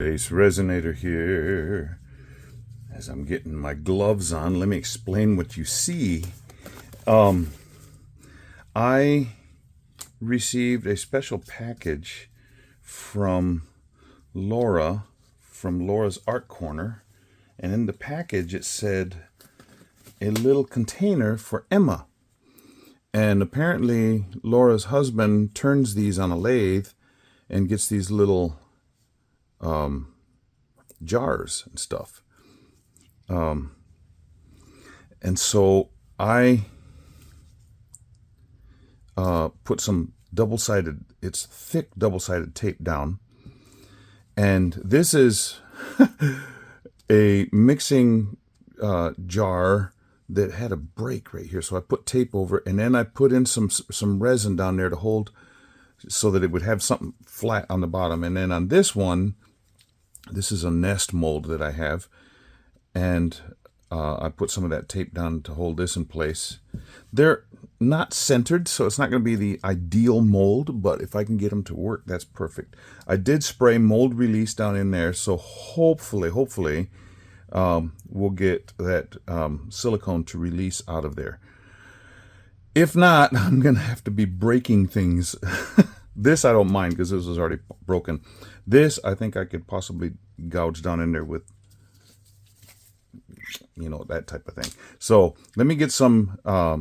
BassResinator here. As I'm getting my gloves on, let me explain what you see. I received a special package from Laura, from Laura's Art Corner, and in the package it said a little container for Emma. And apparently Laura's husband turns these on a lathe and gets these little jars and stuff. And so I put some double-sided, it's thick double-sided tape down. And this is a mixing jar that had a break right here. So I put tape over it, and then I put in some resin down there to hold so that it would have something flat on the bottom. And then on this one, this is a nest mold that I have, and I put some of that tape down to hold this in place. They're not centered, so it's not going to be the ideal mold, but if I can get them to work, that's perfect. I did spray mold release down in there, so hopefully we'll get that silicone to release out of there. If not, I'm going to have to be breaking things. This I don't mind because this is already broken. This I think I could possibly gouge down in there with, you know, that type of thing. So let me get some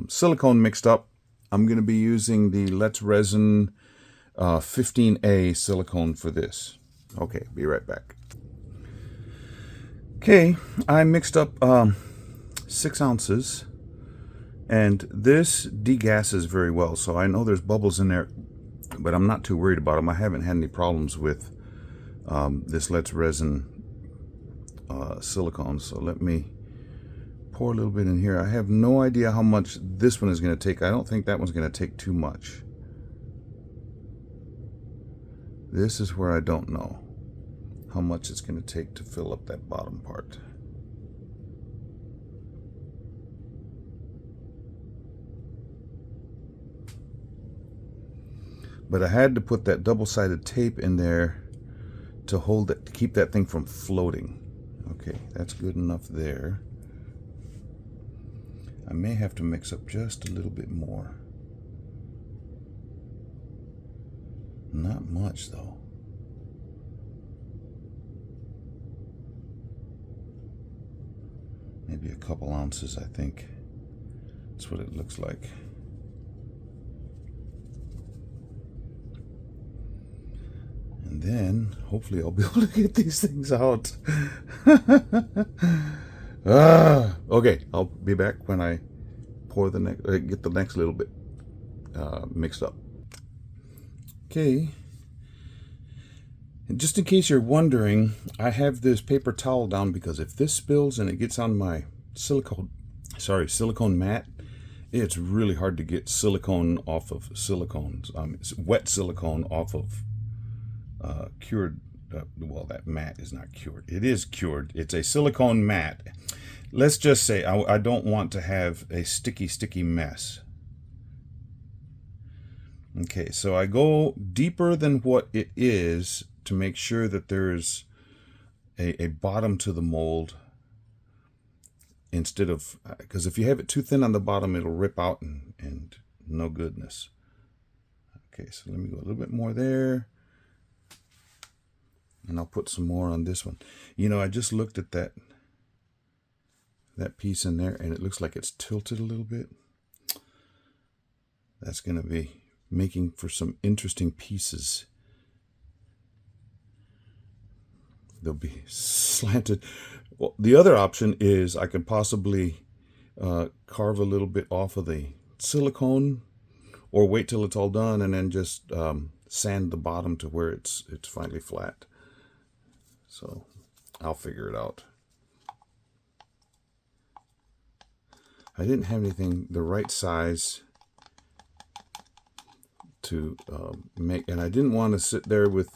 silicone mixed up. I'm going to be using the Let's Resin 15A silicone for this. Okay, be right back. Okay, I mixed up 6 ounces, and this degasses very well. So I know there's bubbles in there, but I'm not too worried about them. I haven't had any problems with this Let's Resin silicone. So let me pour a little bit in here. I have no idea how much this one is going to take. I don't think that one's going to take too much. This is where I don't know how much it's going to take to fill up that bottom part. But I had to put that double-sided tape in there to hold it, to keep that thing from floating. Okay, that's good enough there. I may have to mix up just a little bit more. Not much though. Maybe a couple ounces, I think. That's what it looks like. And then, hopefully I'll be able to get these things out. Okay, I'll be back when I pour the next, get the next little bit mixed up. Okay. And just in case you're wondering, I have this paper towel down because if this spills and it gets on my silicone mat, it's really hard to get silicone off of silicones. It's wet silicone off of cured. Well, that mat is not cured. It is cured. It's a silicone mat. Let's just say I don't want to have a sticky mess. Okay, so I go deeper than what it is to make sure that there's a bottom to the mold, instead of, because if you have it too thin on the bottom, it'll rip out and no goodness. Okay, so let me go a little bit more there, and I'll put some more on this one. You know, I just looked at that piece in there, and it looks like it's tilted a little bit. That's going to be making for some interesting pieces. They'll be slanted. Well, the other option is I could possibly carve a little bit off of the silicone, or wait till it's all done and then just sand the bottom to where it's finally flat. So I'll figure it out. I didn't have anything the right size to make, and I didn't want to sit there with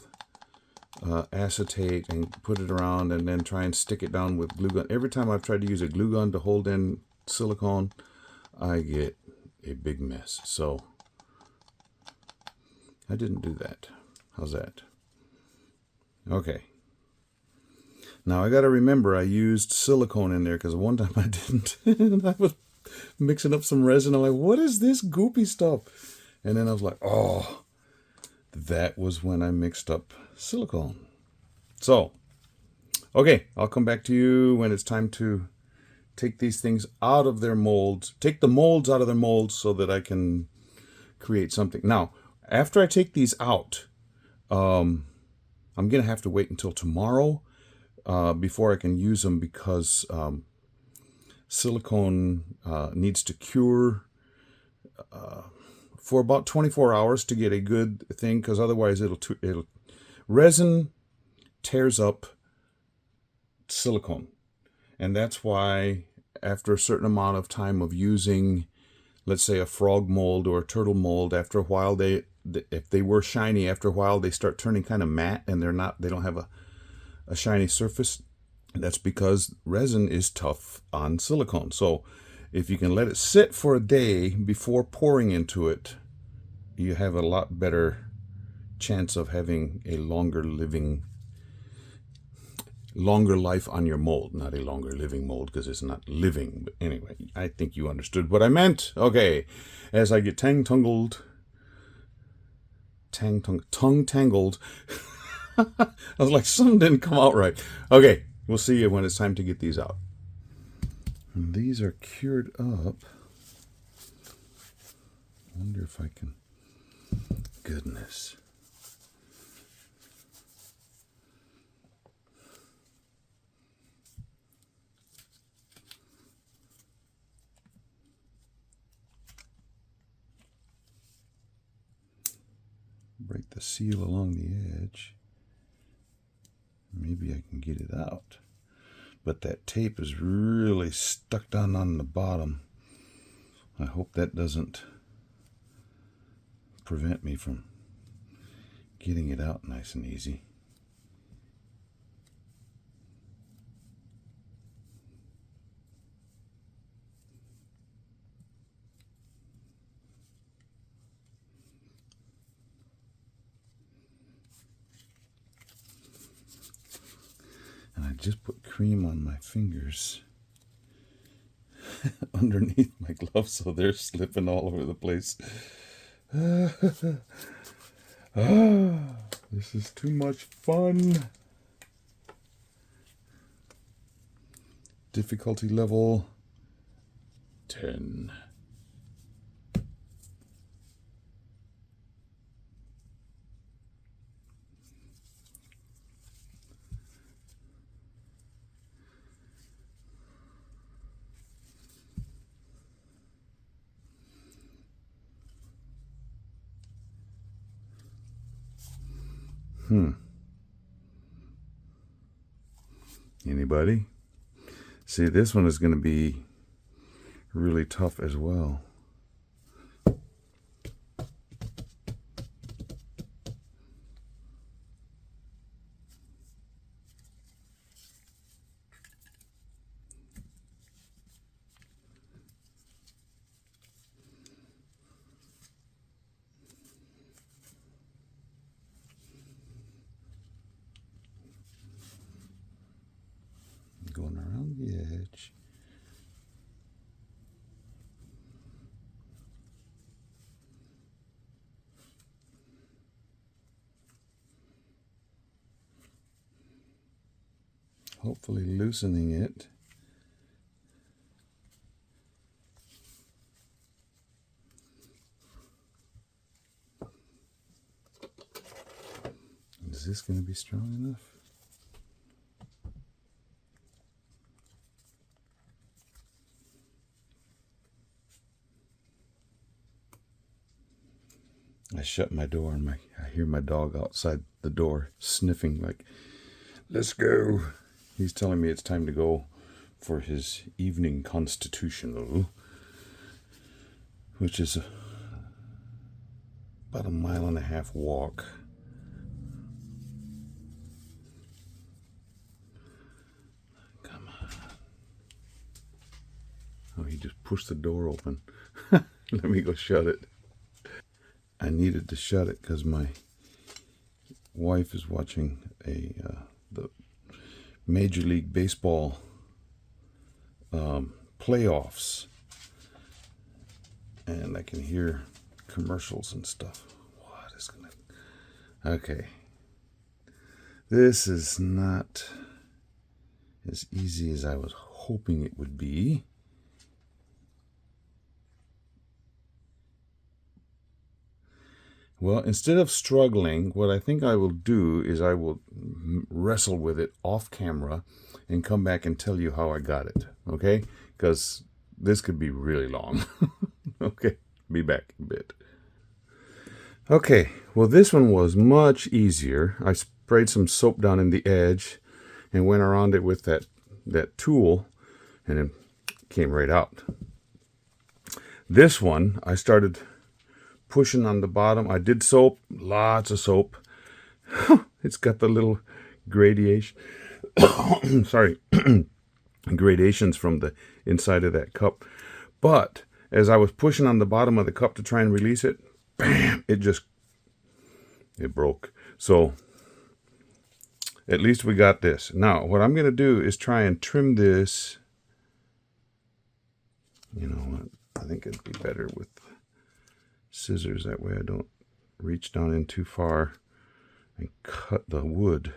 acetate and put it around and then try and stick it down with glue gun. Every time I've tried to use a glue gun to hold in silicone, I get a big mess. So I didn't do that. How's that? Okay. Now I got to remember I used silicone in there because one time I didn't. And I was mixing up some resin. I'm like, what is this goopy stuff? And then I was like, oh, that was when I mixed up silicone. So, okay, I'll come back to you when it's time to take these things out of their molds, take the molds out of their molds so that I can create something. Now, after I take these out, I'm going to have to wait until tomorrow before I can use them because silicone needs to cure for about 24 hours to get a good thing, because otherwise it'll resin tears up silicone. And that's why after a certain amount of time of using, let's say, a frog mold or a turtle mold, after a while if they were shiny, after a while they start turning kind of matte and they don't have a shiny surface. That's because resin is tough on silicone. So if you can let it sit for a day before pouring into it, you have a lot better chance of having a longer life on your mold. Not a longer living mold because it's not living. But anyway, I think you understood what I meant. Okay, as I get tongue tangled. I was like, something didn't come out right. Okay, we'll see you when it's time to get these out. And these are cured up. I wonder if I can. Goodness. Break the seal along the edge. Maybe I can get it out. But that tape is really stuck down on the bottom. I hope that doesn't prevent me from getting it out nice and easy. And I just put cream on my fingers underneath my gloves so they're slipping all over the place. This is too much fun. Difficulty level 10. Anybody? See, this one is going to be really tough as well. Going around the edge. Hopefully loosening it. Is this going to be strong enough? I shut my door and I hear my dog outside the door sniffing like, let's go. He's telling me it's time to go for his evening constitutional, which is about a 1.5 mile walk. Come on. Oh, he just pushed the door open. Let me go shut it. I needed to shut it because my wife is watching the Major League Baseball playoffs, and I can hear commercials and stuff. What is gonna... Okay. This is not as easy as I was hoping it would be. Well, instead of struggling, what I think I will do is I will wrestle with it off camera and come back and tell you how I got it, okay? Because this could be really long. Okay, be back in a bit. Okay, well, this one was much easier. I sprayed some soap down in the edge and went around it with that tool, and it came right out. This one, I started pushing on the bottom. I did soap, lots of soap. It's got the little gradation, sorry, gradations from the inside of that cup. But as I was pushing on the bottom of the cup to try and release it, bam, it broke. So at least we got this. Now, what I'm going to do is try and trim this. You know what? I think it'd be better with scissors. That way I don't reach down in too far and cut the wood.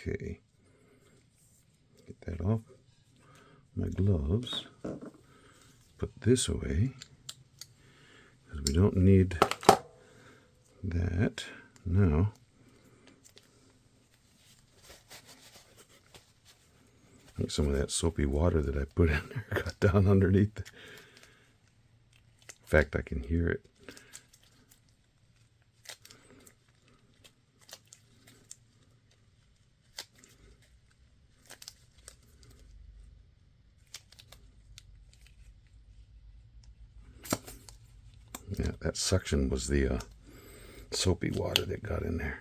Okay, get that off my gloves. Put this away because we don't need that now. I think some of that soapy water that I put in there got down underneath. In fact, I can hear it. Yeah, that suction was the soapy water that got in there.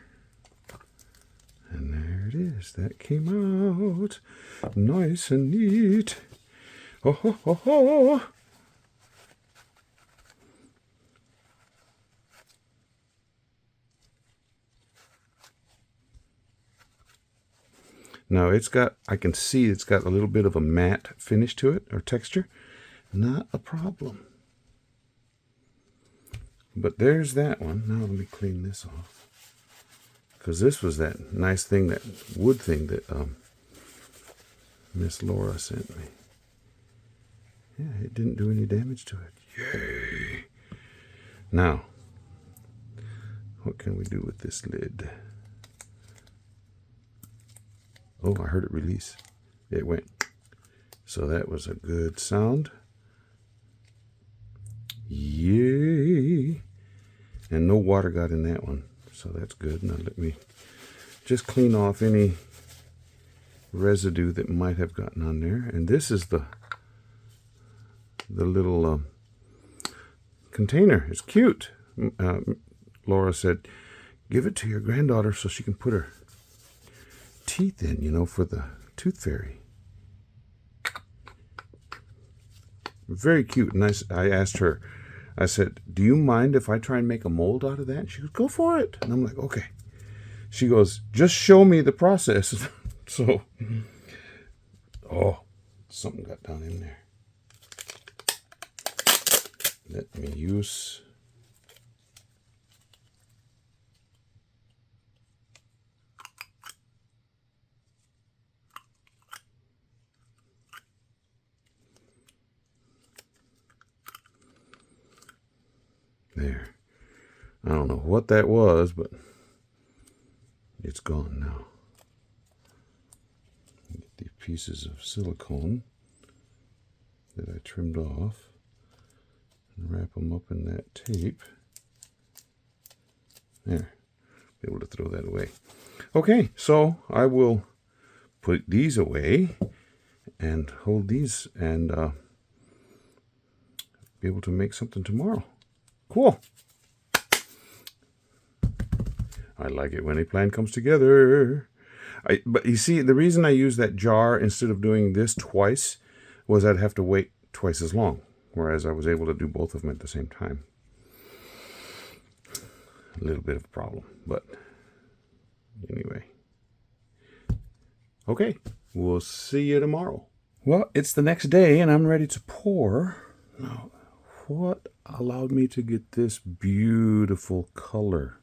And there it is. That came out nice and neat. Ho, ho, ho, ho. Now I can see it's got a little bit of a matte finish to it, or texture. Not a problem. But there's that one. Now let me clean this off. Because this was that nice thing, that wood thing that Miss Laura sent me. Yeah, it didn't do any damage to it. Yay! Now, what can we do with this lid? Oh, I heard it release. It went. So that was a good sound. Yay! And no water got in that one, so that's good. Now let me just clean off any residue that might have gotten on there. And this is the little container. It's cute. Laura said, give it to your granddaughter so she can put her teeth in, you know, for the tooth fairy. Very cute. Nice. I asked her, I said, do you mind if I try and make a mold out of that? And she goes, go for it. And I'm like, okay. She goes, just show me the process. So, oh, something got down in there. Let me use. There. I don't know what that was, but it's gone now. Get these pieces of silicone that I trimmed off and wrap them up in that tape. There. Be able to throw that away. Okay, so I will put these away and hold these and be able to make something tomorrow. Cool. I like it when a plan comes together. But you see, the reason I use that jar instead of doing this twice was I'd have to wait twice as long, whereas I was able to do both of them at the same time. A little bit of a problem, but anyway. Okay, we'll see you tomorrow. Well, it's the next day and I'm ready to pour. Now, what allowed me to get this beautiful color?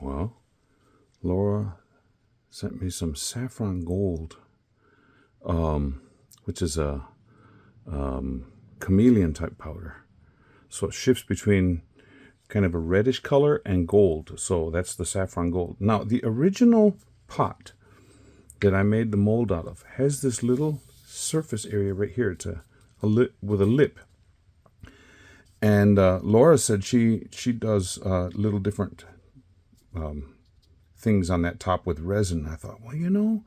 Well, Laura sent me some saffron gold, which is a chameleon type powder. So it shifts between kind of a reddish color and gold. So that's the saffron gold. Now, the original pot that I made the mold out of has this little surface area right here. It's a lip with a lip. And Laura said she does little different things on that top with resin. I thought, well, you know,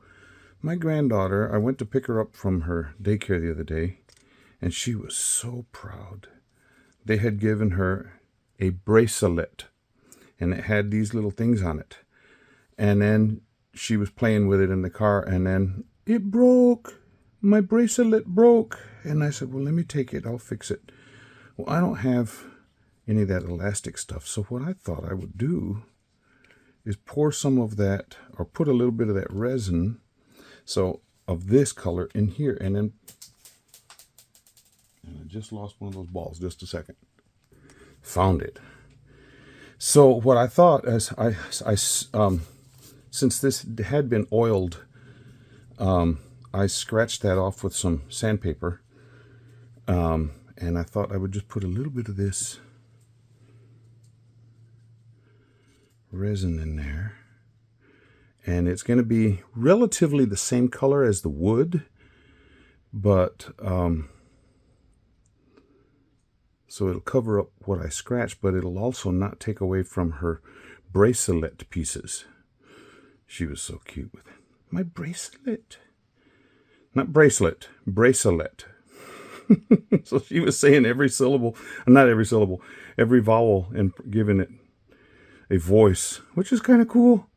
my granddaughter, I went to pick her up from her daycare the other day, and she was so proud. They had given her a bracelet, and it had these little things on it. And then she was playing with it in the car, and then it broke. My bracelet broke. And I said, well, let me take it. I'll fix it. Well, I don't have any of that elastic stuff. So what I thought I would do is pour some of that, or put a little bit of that resin, so of this color in here. And I just lost one of those balls. Just a second. Found it. So what I thought is since this had been oiled, I scratched that off with some sandpaper, and I thought I would just put a little bit of this resin in there, and it's going to be relatively the same color as the wood, but so it'll cover up what I scratched, but it'll also not take away from her bracelet pieces. She was so cute with it. My bracelet. Not bracelet, bracelet. So she was saying every syllable, not every syllable, every vowel, and giving it a voice, which is kind of cool.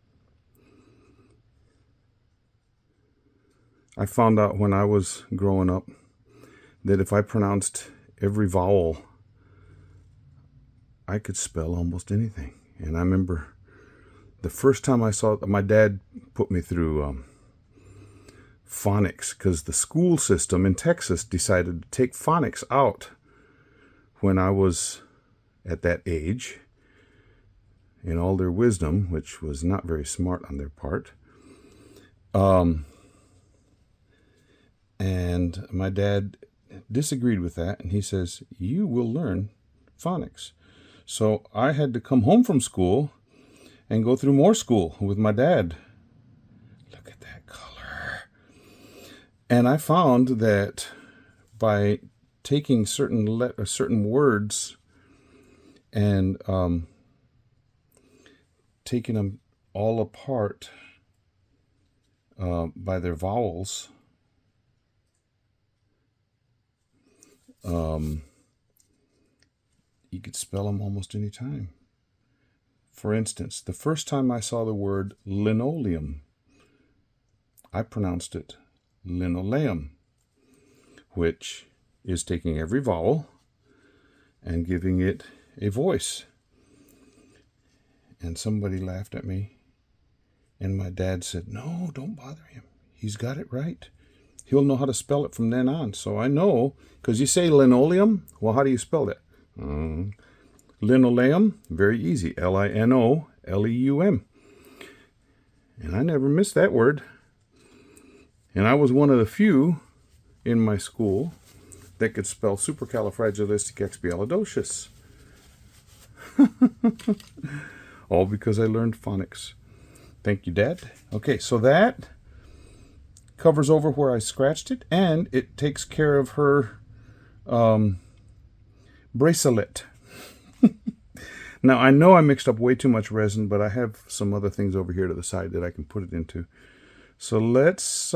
I found out when I was growing up that if I pronounced every vowel, I could spell almost anything. And I remember the first time I saw it, my dad put me through phonics, because the school system in Texas decided to take phonics out when I was at that age, in all their wisdom, which was not very smart on their part. And my dad disagreed with that, and he says, you will learn phonics. So I had to come home from school and go through more school with my dad. Look at that color. And I found that by taking certain words and taking them all apart by their vowels, you could spell them almost any time. For instance, the first time I saw the word linoleum, I pronounced it linoleum, which is taking every vowel and giving it a voice. And somebody laughed at me, and my dad said, no, don't bother him. He's got it right. He'll know how to spell it from then on. So I know, because you say linoleum, well, how do you spell it? Linoleum, very easy, Linoleum. And I never missed that word. And I was one of the few in my school that could spell supercalifragilisticexpialidocious. All because I learned phonics. Thank you, Dad. Okay, so that covers over where I scratched it, and it takes care of her bracelet. Now, I know I mixed up way too much resin, but I have some other things over here to the side that I can put it into. So let's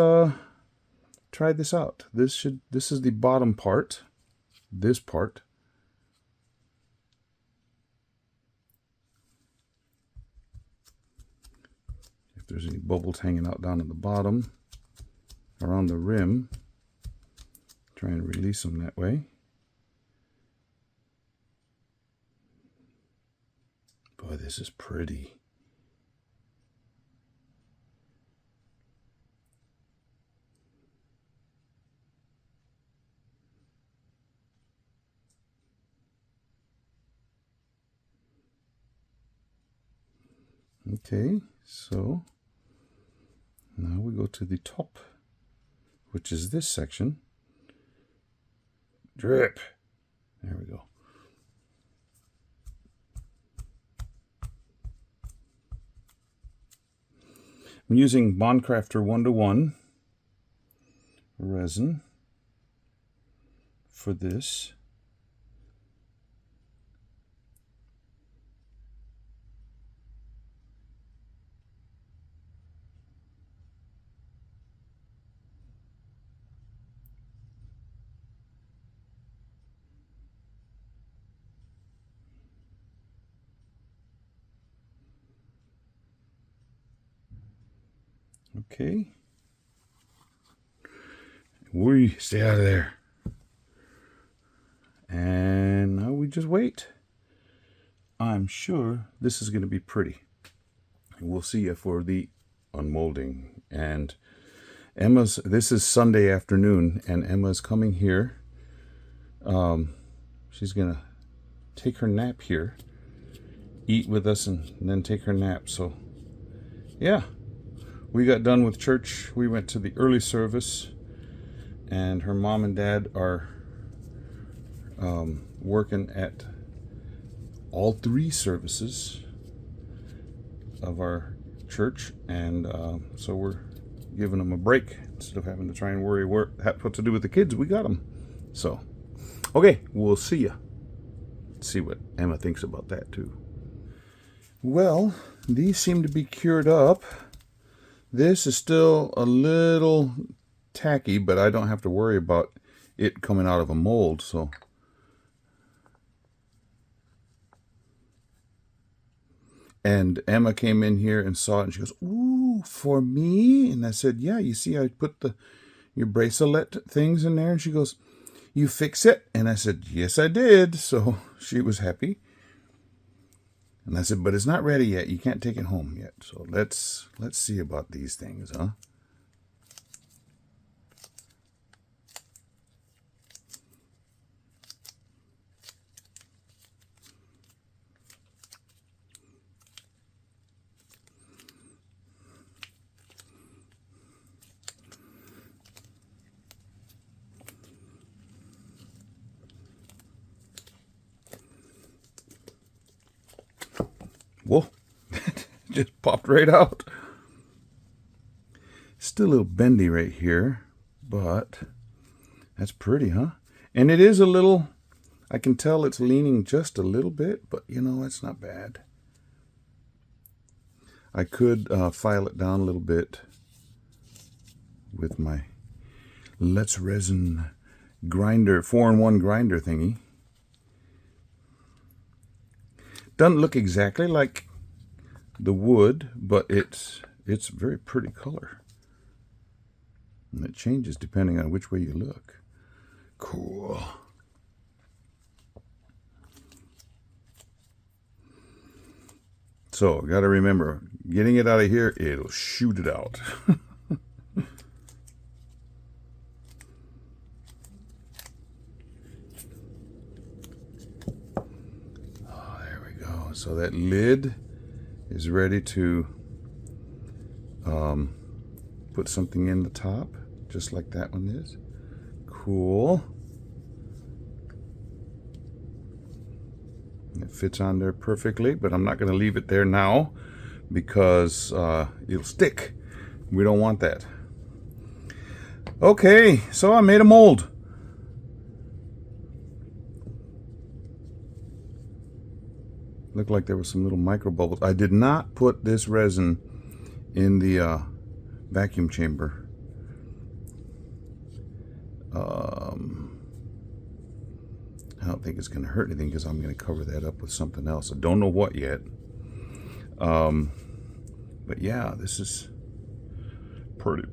try this out. This is the bottom part, this part. If there's any bubbles hanging out down at the bottom, around the rim, try and release them that way. Boy, this is pretty. Okay, so now we go to the top, which is this section. Drip. There we go. I'm using Bondcrafter 1:1 resin for this. Okay. Stay out of there. And now we just wait. I'm sure this is going to be pretty. We'll see you for the unmolding. And this is Sunday afternoon, and Emma's coming here. She's going to take her nap here, eat with us, and then take her nap. So, yeah. We got done with church. We went to the early service, and her mom and dad are working at all 3 services of our church, and so we're giving them a break instead of having to try and worry what to do with the kids. We got them. So, okay, we'll see you. See what Emma thinks about that too. Well, these seem to be cured up. This is still a little tacky, but I don't have to worry about it coming out of a mold. So, and Emma came in here and saw it, and she goes, "Ooh, for me?" And I said, "Yeah, you see I put your bracelet things in there?" And she goes, "You fix it?" And I said, "Yes, I did." So she was happy. And I said, "But it's not ready yet. You can't take it home yet. So let's see about these things, huh?" Whoa, just popped right out. Still a little bendy right here, but that's pretty, huh? And it is a little, I can tell it's leaning just a little bit, but you know, it's not bad. I could file it down a little bit with my Let's Resin grinder, 4-in-1 grinder thingy. Doesn't look exactly like the wood, but it's very pretty color. And it changes depending on which way you look. Cool. So, got to remember, getting it out of here, it'll shoot it out. So that lid is ready to put something in the top, just like that one is. Cool. that fits on there perfectly, but I'm not going to leave it there now because it'll stick. We don't want that. Okay, so I made a mold. Looked like there was some little micro bubbles. I did not put this resin in the vacuum chamber. I don't think it's going to hurt anything because I'm going to cover that up with something else. I don't know what yet. But yeah, this is pretty.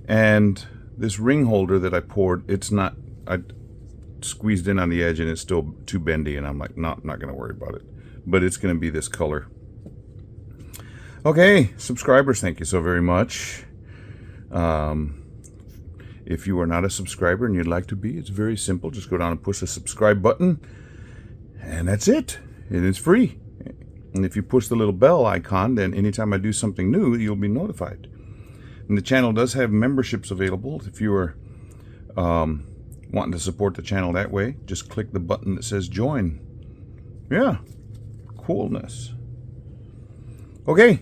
And this ring holder that I poured, it's not, I squeezed in on the edge and it's still too bendy, and I'm like, no, I'm not going to worry about it. But it's going to be this color. Okay, subscribers, thank you so very much. If you are not a subscriber and you'd like to be, it's very simple. Just go down and push the subscribe button, and that's it. And it's free. And if you push the little bell icon, then anytime I do something new, you'll be notified. And the channel does have memberships available. If you are wanting to support the channel that way, just click the button that says join. Yeah, coolness. Okay,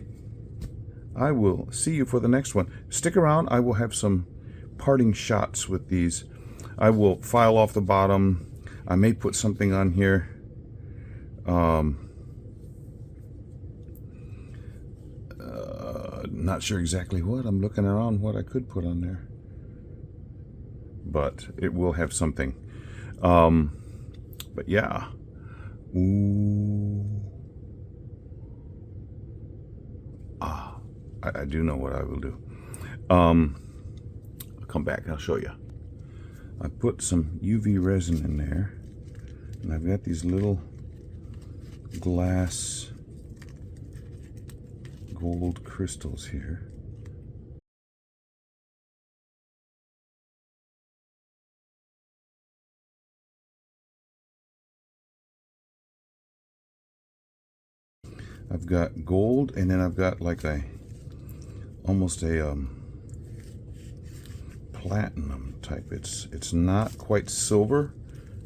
I will see you for the next one. Stick around. I will have some parting shots with these. I will file off the bottom. I may put something on here. Not sure exactly what. I'm looking around what I could put on there, but it will have something. But yeah. Ooh. I do know what I will do. I'll come back. I'll show you. I put some UV resin in there, and I've got these little glass gold crystals here. I've got gold, and then I've got like almost a platinum type. It's not quite silver.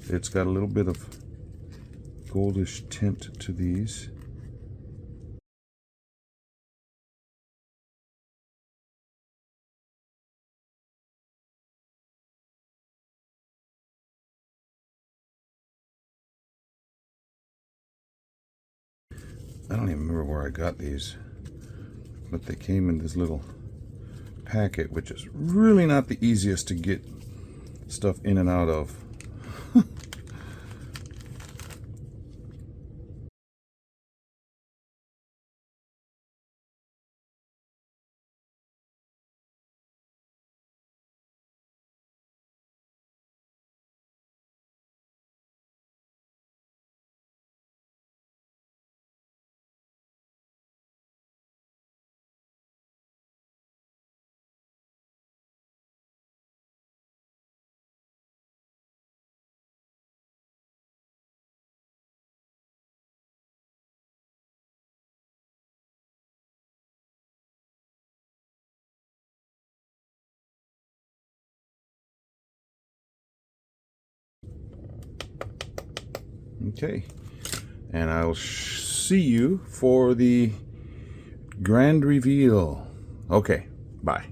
It's got a little bit of goldish tint to these. I don't even remember where I got these, but they came in this little packet, which is really not the easiest to get stuff in and out of. Okay, and I'll see you for the grand reveal. Okay, bye.